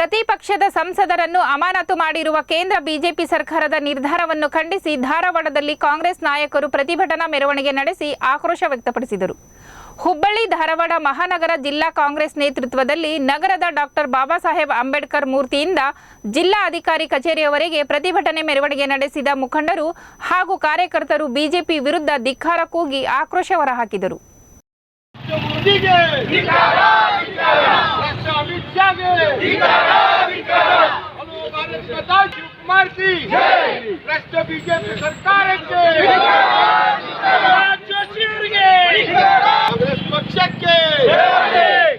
ಪ್ರತಿಪಕ್ಷದ ಸಂಸದರನ್ನು ಅಮಾನತು ಮಾಡಿರುವ ಕೇಂದ್ರ ಬಿಜೆಪಿ ಸರ್ಕಾರದ ನಿರ್ಧಾರವನ್ನು ಖಂಡಿಸಿ ಧಾರವಾಡದಲ್ಲಿ ಕಾಂಗ್ರೆಸ್ ನಾಯಕರು ಪ್ರತಿಭಟನಾ ಮೆರವಣಿಗೆ ನಡೆಸಿ ಆಕ್ರೋಶ ವ್ಯಕ್ತಪಡಿಸಿದರು. ಹುಬ್ಬಳ್ಳಿ ಧಾರವಾಡ ಮಹಾನಗರ ಜಿಲ್ಲಾ ಕಾಂಗ್ರೆಸ್ ನೇತೃತ್ವದಲ್ಲಿ ನಗರದ ಡಾಕ್ಟರ್ ಬಾಬಾ ಸಾಹೇಬ್ ಅಂಬೇಡ್ಕರ್ ಮೂರ್ತಿಯಿಂದ ಜಿಲ್ಲಾ ಅಧಿಕಾರಿ ಕಚೇರಿಯವರೆಗೆ ಪ್ರತಿಭಟನೆ ಮೆರವಣಿಗೆ ನಡೆಸಿದ ಮುಖಂಡರು ಹಾಗೂ ಕಾರ್ಯಕರ್ತರು ಬಿಜೆಪಿ ವಿರುದ್ಧ ಧಿಕ್ಕಾರ ಕೂಗಿ ಆಕ್ರೋಶ ಹೊರಹಾಕಿದರು. ಬಿಜೆಪಿ ಸರ್ಕಾರಕ್ಕೆ ಕಾಂಗ್ರೆಸ್ ಪಕ್ಷಕ್ಕೆ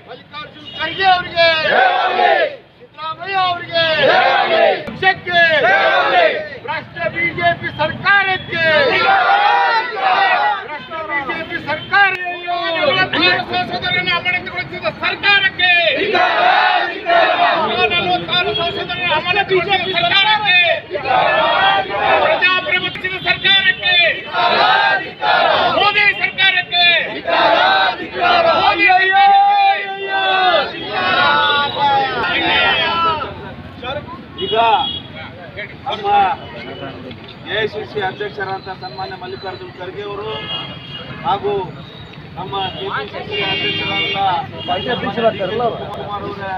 ಮಲ್ಲಿಕಾರ್ಜುನ್ ಖರ್ಗೆ ಅವರಿಗೆ ಸಿದ್ದರಾಮಯ್ಯ ಅವರಿಗೆ ಪಕ್ಷಕ್ಕೆ ಭ್ರಷ್ಟ ಬಿಜೆಪಿ ಸರ್ಕಾರಕ್ಕೆ ಭ್ರಷ್ಟ ಬಿಜೆಪಿ ಸರ್ಕಾರ ಸಂಸದರನ್ನು ಅಮಾನತುಗೊಳಿಸಿದ ಸರ್ಕಾರಕ್ಕೆ 46 ಸಂಸದರನ್ನು ಅಮಾನತುಗೊಳಿಸಿದ ಸರ್ಕಾರಕ್ಕೆ ಪ್ರಜಾಪ್ರಭುತ್ವದ ಸರ್ಕಾರಕ್ಕೆ ಮೋದಿ ಸರ್ಕಾರಕ್ಕೆ ಈಗ ನಮ್ಮ ಎಐಸಿಸಿ ಅಧ್ಯಕ್ಷರಾದಂಥ ಸನ್ಮಾನ್ಯ ಮಲ್ಲಿಕಾರ್ಜುನ್ ಖರ್ಗೆ ಅವರು ಹಾಗೂ ನಮ್ಮ ಕೆಪಿಸಿಸಿ ಅಧ್ಯಕ್ಷರಾದಂಥ ಕುಮಾರ್ ಅವರೇ